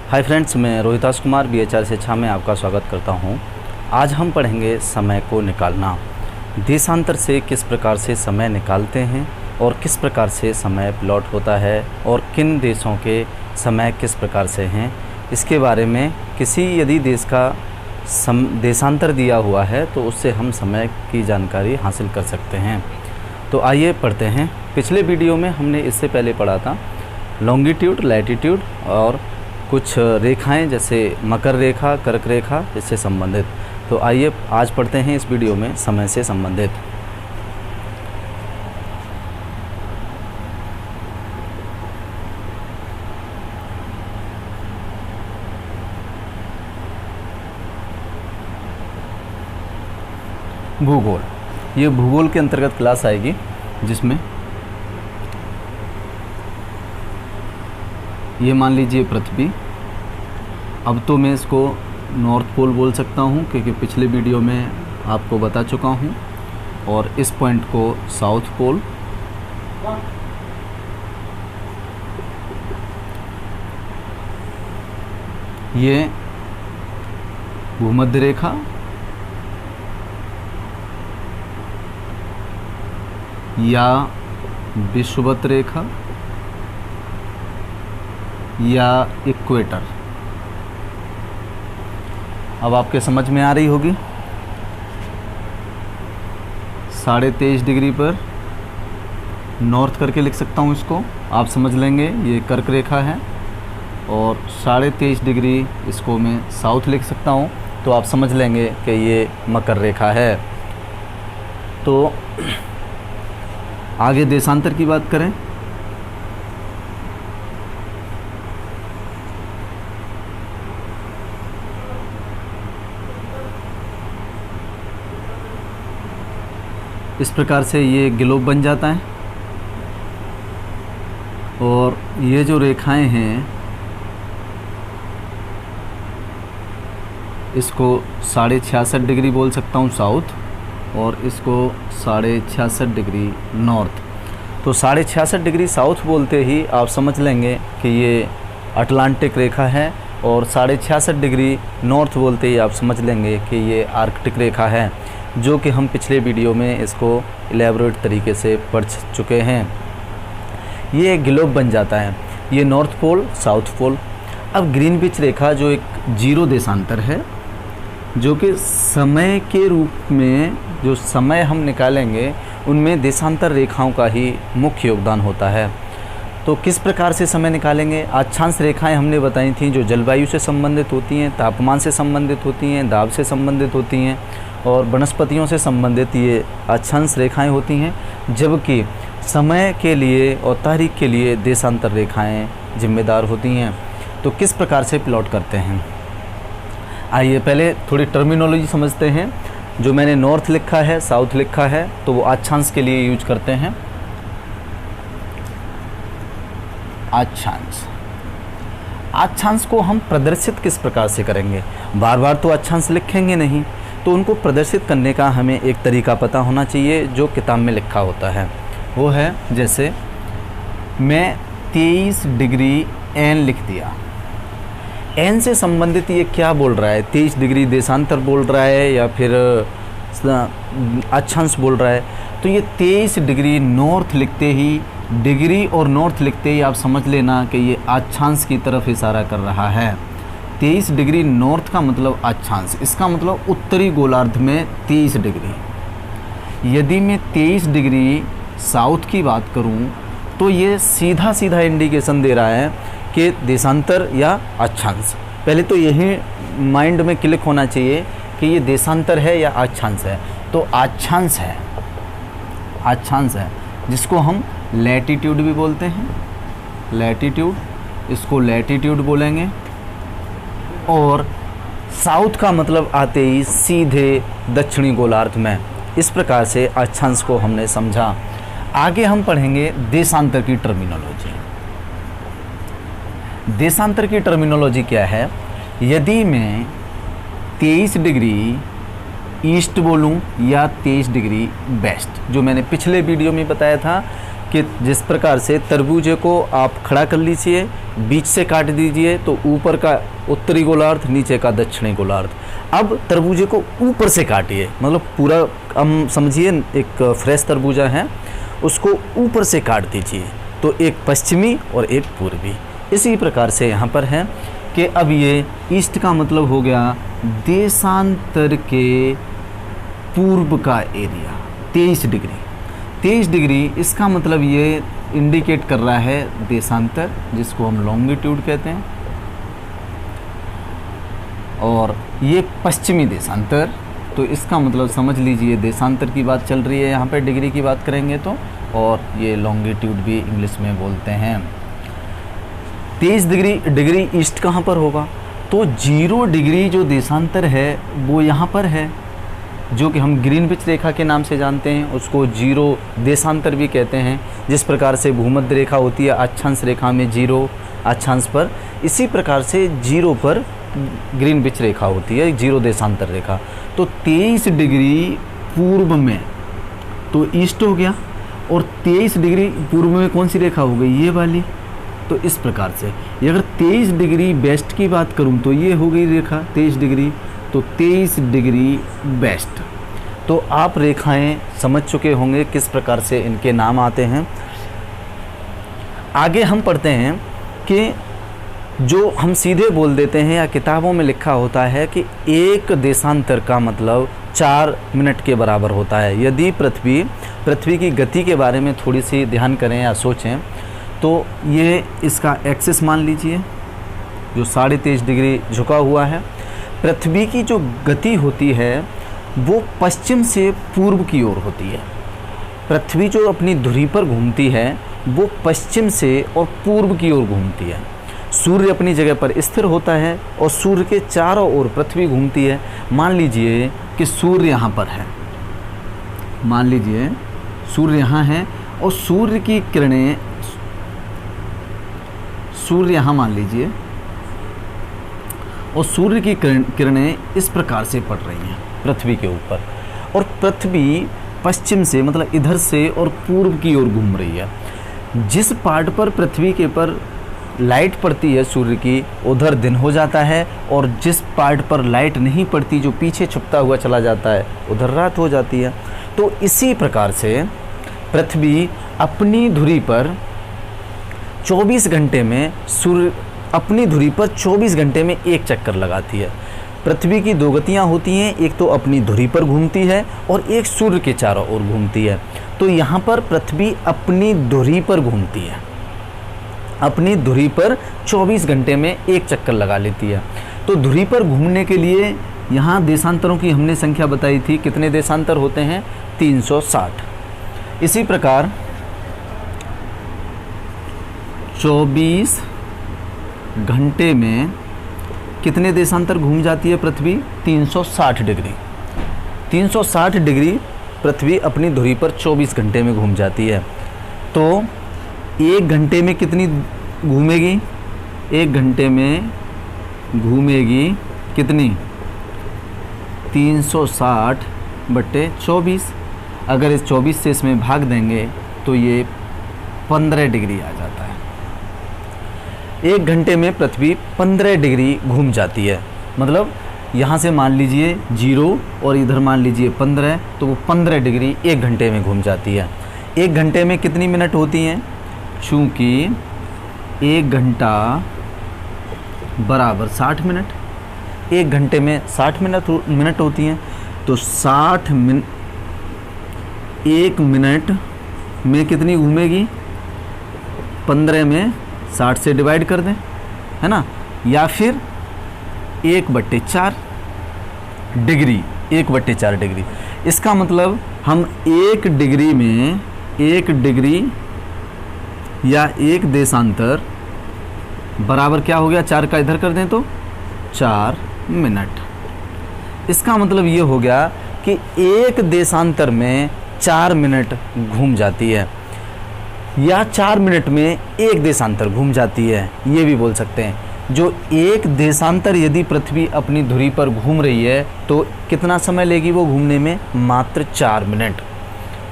Hi friends, मैं Rohitash Kumar BHR शिक्षा में आपका स्वागत करता हूं। आज हम पढ़ेंगे समय को निकालना। देशांतर से किस प्रकार से समय निकालते हैं और किस प्रकार से समय प्लॉट होता है और किन देशों के समय किस प्रकार से हैं, इसके बारे में किसी यदि देश का देशांतर दिया हुआ है तो उससे हम समय की जानकारी हासिल कर सकते हैं। तो आइए पढ़ते हैं। पिछले वीडियो में हमने इससे पहले पढ़ा था लॉन्गिट्यूड, लैटिट्यूड और कुछ रेखाएं जैसे मकर रेखा, कर्क रेखा इससे संबंधित। तो आइए आज पढ़ते हैं इस वीडियो में समय से संबंधित। भूगोल, ये भूगोल के अंतर्गत क्लास आएगी जिसमें ये मान लीजिए पृथ्वी। अब तो मैं इसको नॉर्थ पोल बोल सकता हूँ क्योंकि पिछले वीडियो में आपको बता चुका हूँ, और इस पॉइंट को साउथ पोल। ये भूमध्य रेखा, या विषुवत रेखा, या इक्वेटर। अब आपके समझ में आ रही होगी। 23.5 डिग्री पर नॉर्थ करके लिख सकता हूँ इसको, आप समझ लेंगे ये कर्क रेखा है, और 23.5 डिग्री इसको मैं साउथ लिख सकता हूँ तो आप समझ लेंगे कि ये मकर रेखा है। तो आगे देशांतर की बात करें। इस प्रकार से ये ग्लोब बन जाता है, और ये जो रेखाएं हैं इसको 66.5 डिग्री बोल सकता हूँ साउथ, और इसको 66.5 डिग्री नॉर्थ। तो 66.5 डिग्री साउथ बोलते ही आप समझ लेंगे कि ये अटलांटिक रेखा है, और 66.5 डिग्री नॉर्थ बोलते ही आप समझ लेंगे कि ये आर्कटिक रेखा है, जो कि हम पिछले वीडियो में इसको इलेबोरेट तरीके से पढ़ चुके हैं। ये ग्लोब बन जाता है, ये नॉर्थ पोल, साउथ पोल। अब ग्रीनविच रेखा जो एक जीरो देशांतर है, जो कि समय के रूप में जो समय हम निकालेंगे उनमें देशांतर रेखाओं का ही मुख्य योगदान होता है। तो किस प्रकार से समय निकालेंगे? अक्षांश रेखाएं हमने बताई थी जो जलवायु से संबंधित होती हैं, तापमान से संबंधित होती हैं, दाब से संबंधित होती हैं, और वनस्पतियों से संबंधित ये अक्षांश रेखाएं होती हैं, जबकि समय के लिए और तारीख के लिए देशांतर रेखाएं जिम्मेदार होती हैं। तो किस प्रकार से प्लॉट करते हैं, आइए पहले थोड़ी टर्मिनोलॉजी समझते हैं। जो मैंने नॉर्थ लिखा है, साउथ लिखा है, तो वो अक्षांश के लिए यूज करते हैं। अक्षांश, अक्षांश को हम प्रदर्शित किस प्रकार से करेंगे? बार बार तो अक्षांश लिखेंगे नहीं, तो उनको प्रदर्शित करने का हमें एक तरीका पता होना चाहिए जो किताब में लिखा होता है। वो है, जैसे मैं 23 डिग्री एन लिख दिया। एन से संबंधित ये क्या बोल रहा है? 23 डिग्री देशांतर बोल रहा है या फिर अक्षांश बोल रहा है? तो ये 23 डिग्री नॉर्थ लिखते ही, डिग्री और नॉर्थ लिखते ही आप समझ लेना कि ये अक्षांश की तरफ इशारा कर रहा है। 23 डिग्री नॉर्थ का मतलब अक्षांश, इसका मतलब उत्तरी गोलार्ध में 23 डिग्री। यदि मैं 23 डिग्री साउथ की बात करूं तो ये सीधा सीधा इंडिकेशन दे रहा है कि देशांतर या अक्षांश। पहले तो यही माइंड में क्लिक होना चाहिए कि ये देशांतर है या अक्षांश है। तो अक्षांश है, अक्षांश है, जिसको हम लैटिट्यूड भी बोलते हैं। लैटिट्यूड, इसको लैटिट्यूड बोलेंगे। और साउथ का मतलब आते ही सीधे दक्षिणी गोलार्ध में। इस प्रकार से अक्षांश को हमने समझा। आगे हम पढ़ेंगे देशांतर की टर्मिनोलॉजी। देशांतर की टर्मिनोलॉजी क्या है? यदि मैं 23 डिग्री ईस्ट बोलूं या 23 डिग्री वेस्ट, जो मैंने पिछले वीडियो में बताया था कि जिस प्रकार से तरबूजे को आप खड़ा कर लीजिए बीच से काट दीजिए तो ऊपर का उत्तरी गोलार्ध, नीचे का दक्षिणी गोलार्ध। अब तरबूजे को ऊपर से काटिए, मतलब पूरा हम समझिए एक फ्रेश तरबूजा है, उसको ऊपर से काट दीजिए, तो एक पश्चिमी और एक पूर्वी। इसी प्रकार से यहाँ पर है कि अब ये ईस्ट का मतलब हो गया देशांतर के पूर्व का एरिया 23 डिग्री। 23 डिग्री इसका मतलब ये इंडिकेट कर रहा है देशांतर, जिसको हम लॉन्गिट्यूड कहते हैं, और ये पश्चिमी देशांतर, तो इसका मतलब समझ लीजिए देशांतर की बात चल रही है यहाँ पे, डिग्री की बात करेंगे तो, और ये लॉन्गिट्यूड भी इंग्लिश में बोलते हैं। 23 डिग्री ईस्ट कहाँ पर होगा, तो 0 डिग्री जो देशांतर है वो यहाँ पर है, जो कि हम ग्रीनविच रेखा के नाम से जानते हैं, उसको 0 देशांतर भी कहते हैं। जिस प्रकार से भूमध्य रेखा होती है अक्षांश रेखा में 0 अक्षांश पर, इसी प्रकार से 0 पर ग्रीनविच रेखा होती है, 0 देशांतर रेखा। तो 23 डिग्री पूर्व में तो ईस्ट हो गया, और 23 डिग्री पूर्व में कौन सी रेखा हो गई, ये वाली। तो इस प्रकार से ये अगर 23 डिग्री वेस्ट की बात करूं तो ये हो गई रेखा 23 डिग्री, तो 23 डिग्री वेस्ट। तो आप रेखाएं समझ चुके होंगे किस प्रकार से इनके नाम आते हैं। आगे हम पढ़ते हैं कि जो हम सीधे बोल देते हैं या किताबों में लिखा होता है कि एक देशांतर का मतलब 4 मिनट के बराबर होता है। यदि पृथ्वी की गति के बारे में थोड़ी सी ध्यान करें या सोचें, तो ये इसका एक्सिस मान लीजिए जो 23.5 डिग्री झुका हुआ है। पृथ्वी की जो गति होती है वो पश्चिम से पूर्व की ओर होती है। पृथ्वी जो अपनी धुरी पर घूमती है वो पश्चिम से और पूर्व की ओर घूमती है। सूर्य अपनी जगह पर स्थिर होता है और सूर्य के चारों ओर पृथ्वी घूमती है। मान लीजिए कि सूर्य यहाँ पर है, मान लीजिए सूर्य यहाँ है और सूर्य की किरणें, सूर्य यहाँ मान लीजिए, और सूर्य की किरणें इस प्रकार से पड़ रही हैं पृथ्वी के ऊपर, और पृथ्वी पश्चिम से मतलब इधर से और पूर्व की ओर घूम रही है। जिस पार्ट पर पृथ्वी के पर लाइट पड़ती है सूर्य की, उधर दिन हो जाता है, और जिस पार्ट पर लाइट नहीं पड़ती, जो पीछे छुपता हुआ चला जाता है, उधर रात हो जाती है। तो इसी प्रकार से पृथ्वी अपनी धुरी पर 24 घंटे में, सूर्य अपनी धुरी पर 24 घंटे में एक चक्कर लगाती है। पृथ्वी की 2 गतियाँ होती हैं, एक तो अपनी धुरी पर घूमती है और एक सूर्य के चारों ओर घूमती है। तो यहाँ पर पृथ्वी अपनी धुरी पर घूमती है, अपनी धुरी पर 24 घंटे में एक चक्कर लगा लेती है। तो धुरी पर घूमने के लिए यहाँ देशांतरों की हमने संख्या बताई थी, कितने देशांतर होते हैं, 360। इसी प्रकार 24 घंटे में कितने देशांतर घूम जाती है पृथ्वी, 360 डिग्री। 360 डिग्री पृथ्वी अपनी धुरी पर 24 घंटे में घूम जाती है। तो 1 घंटे में कितनी घूमेगी, 1 घंटे में घूमेगी कितनी, 360/24। अगर इस 24 से इसमें भाग देंगे तो ये 15 डिग्री आ जाता है। 1 घंटे में पृथ्वी 15 डिग्री घूम जाती है। मतलब यहाँ से मान लीजिए 0 और इधर मान लीजिए 15, तो वो 15 डिग्री 1 घंटे में घूम जाती है। 1 घंटे में कितनी मिनट होती हैं, चूँकि 1 घंटा बराबर 60 मिनट, 1 घंटे में 60 मिनट होती हैं, तो 60 मिनट 1 मिनट में कितनी घूमेगी, 15 में 60 से डिवाइड कर दें, है ना, या फिर 1/4 डिग्री, 1/4 डिग्री। इसका मतलब हम 1 डिग्री में 1 डिग्री या 1 देशांतर बराबर क्या हो गया, 4 का इधर कर दें तो 4 मिनट। इसका मतलब ये हो गया कि 1 देशांतर में 4 मिनट घूम जाती है, या 4 मिनट में 1 देशांतर घूम जाती है, ये भी बोल सकते हैं। जो 1 देशांतर यदि पृथ्वी अपनी धुरी पर घूम रही है तो कितना समय लेगी वो घूमने में, मात्र 4 मिनट।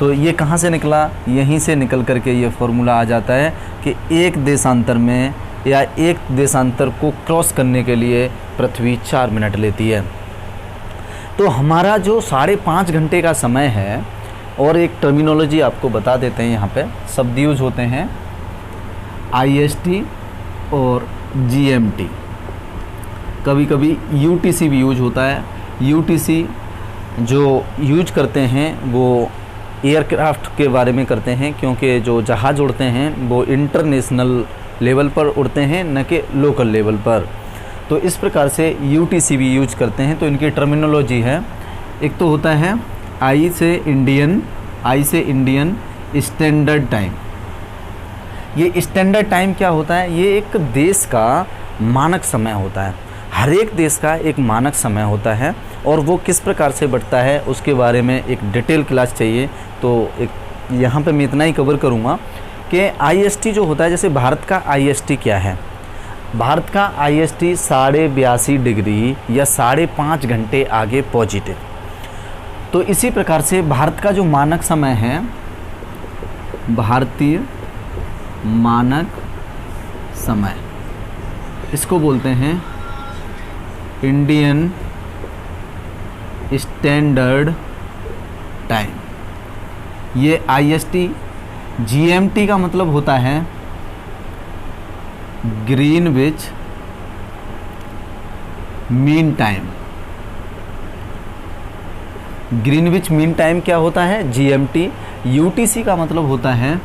तो ये कहाँ से निकला, यहीं से निकल करके ये फॉर्मूला आ जाता है कि 1 देशांतर में या एक देशांतर को क्रॉस करने के लिए पृथ्वी 4 मिनट लेती है। तो हमारा जो 5.5 घंटे का समय है, और एक टर्मिनोलॉजी आपको बता देते हैं, यहाँ पे शब्द यूज होते हैं IST और GMT, कभी कभी UTC भी यूज होता है। UTC जो यूज करते हैं वो एयरक्राफ्ट के बारे में करते हैं, क्योंकि जो जहाज़ उड़ते हैं वो इंटरनेशनल लेवल पर उड़ते हैं, न कि लोकल लेवल पर। तो इस प्रकार से UTC भी यूज करते हैं। तो इनकी टर्मिनोलॉजी है, एक तो होता है I से इंडियन स्टैंडर्ड टाइम। ये स्टैंडर्ड टाइम क्या होता है? ये एक देश का मानक समय होता है। हर एक देश का एक मानक समय होता है, और वो किस प्रकार से बढ़ता है उसके बारे में एक डिटेल क्लास चाहिए। तो एक यहाँ पे मैं इतना ही कवर करूँगा कि IST जो होता है, जैसे भारत का IST क्या है? भारत का IST 82.5 डिग्री या 5.5 घंटे आगे पॉजिटिव। तो इसी प्रकार से भारत का जो मानक समय है, भारतीय मानक समय, इसको बोलते हैं इंडियन स्टैंडर्ड टाइम। ये IST। GMT का मतलब होता है Greenwich mean time. Greenwich mean time क्या होता है? GMT। UTC का मतलब होता है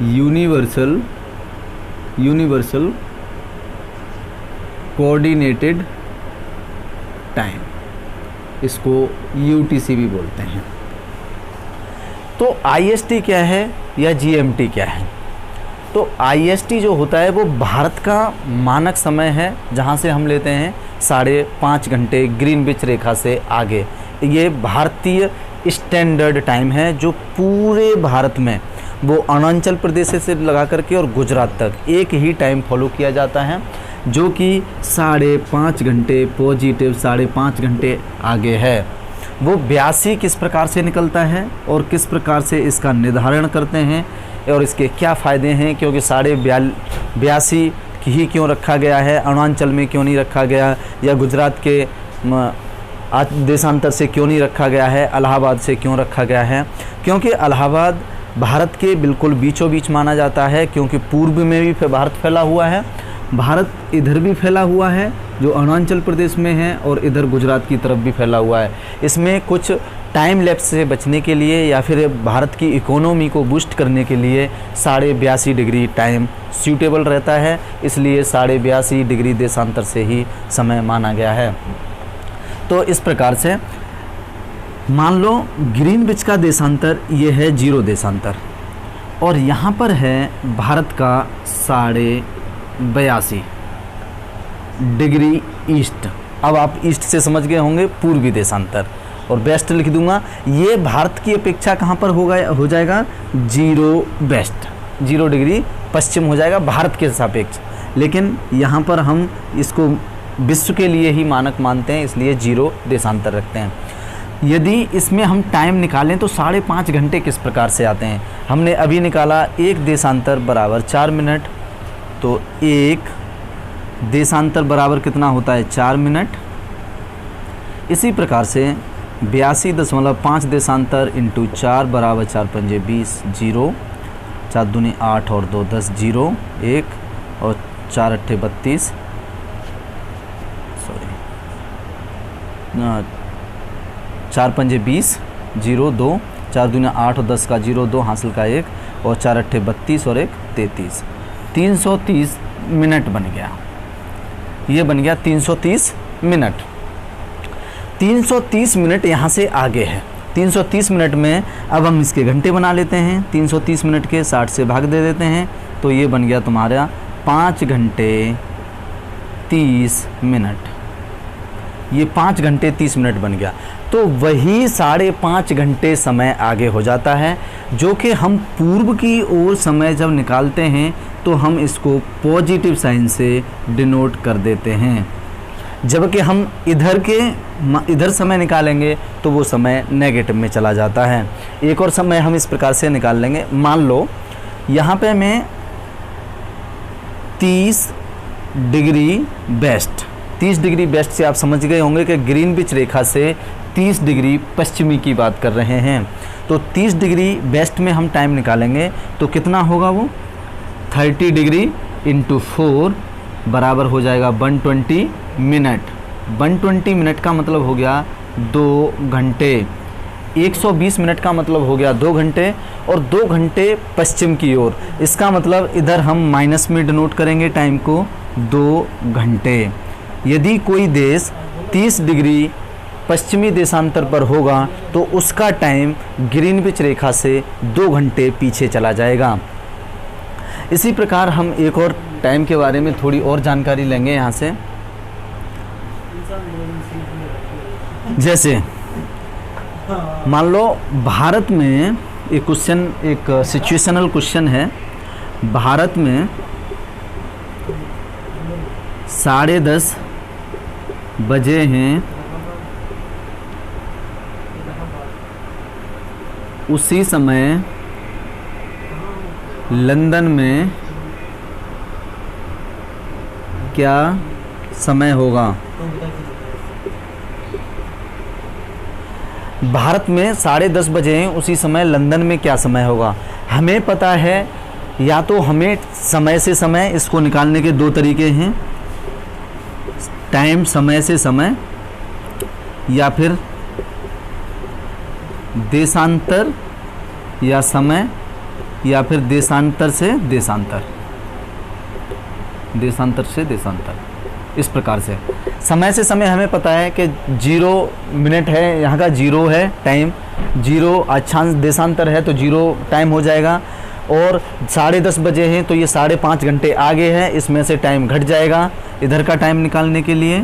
यूनिवर्सल कोऑर्डिनेटेड टाइम, इसको UTC भी बोलते हैं। तो IST क्या है या GMT क्या है? तो IST जो होता है वो भारत का मानक समय है, जहाँ से हम लेते हैं 5.5 घंटे ग्रीनविच रेखा से आगे। ये भारतीय स्टैंडर्ड टाइम है, जो पूरे भारत में, वो अरुणाचल प्रदेश से लगा करके और गुजरात तक एक ही टाइम फॉलो किया जाता है, जो कि 5.5 घंटे पॉजिटिव 5.5 घंटे आगे है। वो 82 किस प्रकार से निकलता है और किस प्रकार से इसका निर्धारण करते हैं और इसके क्या फ़ायदे हैं, क्योंकि 82.5 ही क्यों रखा गया है, अरुणाचल में क्यों नहीं रखा गया, या गुजरात के देशांतर से क्यों नहीं रखा गया है, इलाहाबाद से क्यों रखा गया है? क्योंकि इलाहाबाद भारत के बिल्कुल बीचों बीच माना जाता है, क्योंकि पूर्व में भी भारत फैला हुआ है, भारत इधर भी फैला हुआ है जो अरुणाचल प्रदेश में है, और इधर गुजरात की तरफ भी फैला हुआ है। इसमें कुछ टाइम लैप्स से बचने के लिए या फिर भारत की इकोनॉमी को बूस्ट करने के लिए 82.5 डिग्री टाइम सूटेबल रहता है, इसलिए 82.5 डिग्री देशांतर से ही समय माना गया है। तो इस प्रकार से मान लो ग्रीनविच का देशांतर ये है 0 देशांतर, और यहाँ पर है भारत का 82.5 डिग्री ईस्ट। अब आप ईस्ट से समझ गए होंगे पूर्वी देशांतर, और वेस्ट लिख दूंगा। ये भारत की अपेक्षा कहाँ पर हो जाएगा? 0 वेस्ट, 0 डिग्री पश्चिम हो जाएगा भारत के सापेक्ष। लेकिन यहाँ पर हम इसको विश्व के लिए ही मानक मानते हैं, इसलिए 0 देशांतर रखते हैं। यदि इसमें हम टाइम निकालें तो 5.5 घंटे किस प्रकार से आते हैं? हमने अभी निकाला एक देशांतर बराबर 4 मिनट, तो एक देशांतर बराबर कितना होता है? 4 मिनट। इसी प्रकार से 82.5 देशांतर इंटू 4 बराबर 4 पंजे 20, 0, 4 दूनी 8 और 2 10, 0, 1 और 4 अट्ठे 32, 4 पंजे 20, 0, 2, 4 दूनी 8 और 10 का 0, 2 हासिल का 1 और 4 अट्ठे 32 और 1 33, 330 मिनट बन गया। ये बन गया 330 मिनट। 330 मिनट यहाँ से आगे है। 330 मिनट में अब हम इसके घंटे बना लेते हैं। 330 मिनट के 60 से भाग दे देते हैं, तो ये बन गया तुम्हारा 5 घंटे 30 मिनट। ये 5 घंटे 30 मिनट बन गया। तो वही 5.5 घंटे समय आगे हो जाता है, जो कि हम पूर्व की ओर समय जब निकालते हैं तो हम इसको पॉजिटिव साइन से डिनोट कर देते हैं, जबकि हम इधर समय निकालेंगे तो वो समय नेगेटिव में चला जाता है। एक और समय हम इस प्रकार से निकाल लेंगे। मान लो यहाँ पे मैं 30 डिग्री वेस्ट। 30 डिग्री वेस्ट से आप समझ गए होंगे कि ग्रीनविच रेखा से 30 डिग्री पश्चिमी की बात कर रहे हैं। तो 30 डिग्री वेस्ट में हम टाइम निकालेंगे तो कितना होगा वो 30 डिग्री इंटू 4 बराबर हो जाएगा 120 मिनट। 120 मिनट का मतलब हो गया 2 घंटे। 120 मिनट का मतलब हो गया 2 घंटे और 2 घंटे पश्चिम की ओर। इसका मतलब इधर हम माइनस में डिनोट करेंगे टाइम को 2 घंटे। यदि कोई देश 30 डिग्री पश्चिमी देशांतर पर होगा तो उसका टाइम ग्रीनविच रेखा से 2 घंटे पीछे चला जाएगा। इसी प्रकार हम एक और टाइम के बारे में थोड़ी और जानकारी लेंगे यहाँ से। जैसे मान लो भारत में एक क्वेश्चन, एक सिचुएशनल क्वेश्चन है। भारत में 10:30 बजे हैं, उसी समय लंदन में क्या समय होगा? भारत में 10:30 बजे हैं, उसी समय लंदन में क्या समय होगा? हमें पता है, या तो हमें समय से समय इसको निकालने के 2 तरीके हैं, टाइम समय से समय या फिर देशांतर या समय या फिर देशांतर से देशांतर, देशांतर से देशांतर। इस प्रकार से समय से समय हमें पता है कि 0 मिनट है, यहाँ का 0 है टाइम, 0 अक्षांश देशांतर है तो 0 टाइम हो जाएगा। और 10:30 बजे हैं तो ये 5.5 घंटे आगे है, इसमें से टाइम घट जाएगा इधर का टाइम निकालने के लिए।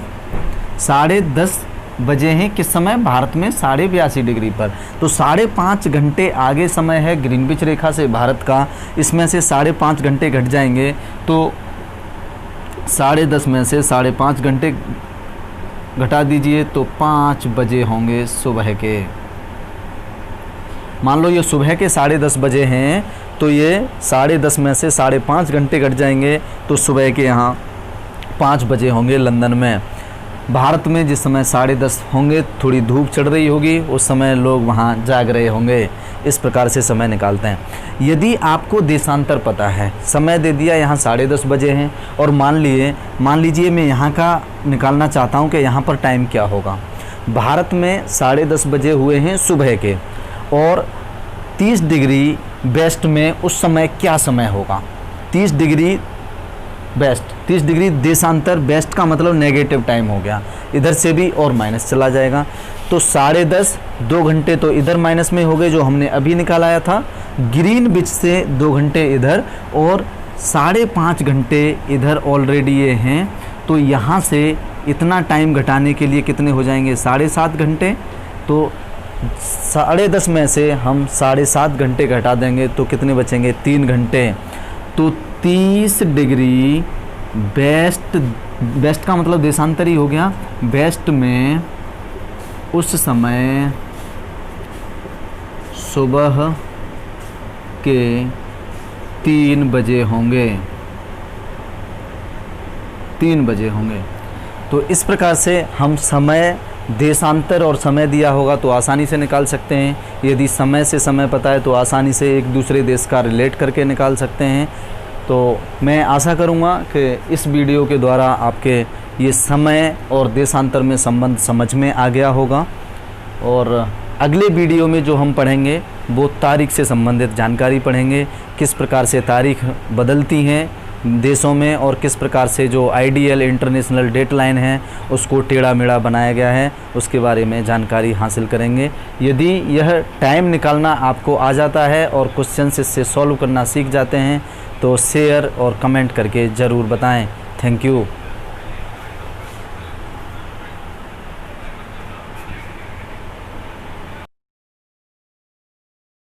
10:30 बजे हैं किस समय? भारत में 82.5 डिग्री पर, तो 5.5 घंटे आगे समय है ग्रीनविच रेखा से भारत का, इसमें से 5.5 घंटे घट जाएंगे तो 10:30 में से 5.5 घंटे घटा दीजिए तो 5 बजे होंगे सुबह के। मान लो ये सुबह के 10:30 बजे हैं तो ये 10:30 में से 5.5 घंटे घट जाएंगे तो सुबह के यहाँ 5 बजे होंगे लंदन में। भारत में जिस समय 10:30 होंगे, थोड़ी धूप चढ़ रही होगी, उस समय लोग वहाँ जाग रहे होंगे। इस प्रकार से समय निकालते हैं। यदि आपको देशांतर पता है, समय दे दिया यहाँ 10:30 बजे हैं और मान लीजिए मैं यहाँ का निकालना चाहता हूँ कि यहाँ पर टाइम क्या होगा। भारत में 10:30 बजे हुए हैं सुबह के और 30 डिग्री वेस्ट में उस समय क्या समय होगा? 30 डिग्री वेस्ट, 30 डिग्री देशांतर, वेस्ट का मतलब नेगेटिव टाइम हो गया, इधर से भी और माइनस चला जाएगा। तो 10:30 2 घंटे तो इधर माइनस में हो गए जो हमने अभी निकाला था, ग्रीनविच से 2 घंटे इधर और 5.5 घंटे इधर ऑलरेडी ये हैं। तो यहाँ से इतना टाइम घटाने के लिए कितने हो जाएंगे? 7.5 घंटे। तो 10:30 में से हम 7.5 घंटे घटा देंगे तो कितने बचेंगे? 3 घंटे। तो 30 डिग्री वेस्ट, वेस्ट का मतलब देशांतर ही हो गया, वेस्ट में उस समय सुबह के 3 बजे होंगे, 3 बजे होंगे। तो इस प्रकार से हम समय, देशांतर और समय दिया होगा तो आसानी से निकाल सकते हैं। यदि समय से समय पता है तो आसानी से एक दूसरे देश का रिलेट करके निकाल सकते हैं। तो मैं आशा करूँगा कि इस वीडियो के द्वारा आपके ये समय और देशांतर में संबंध समझ में आ गया होगा। और अगले वीडियो में जो हम पढ़ेंगे वो तारीख से संबंधित जानकारी पढ़ेंगे, किस प्रकार से तारीख बदलती हैं देशों में और किस प्रकार से जो आइडियल इंटरनेशनल डेडलाइन है उसको टेढ़ा मेढ़ा बनाया गया है, उसके बारे में जानकारी हासिल करेंगे। यदि यह टाइम निकालना आपको आ जाता है और क्वेश्चन इससे सॉल्व करना सीख जाते हैं तो शेयर और कमेंट करके ज़रूर बताएं। Thank you.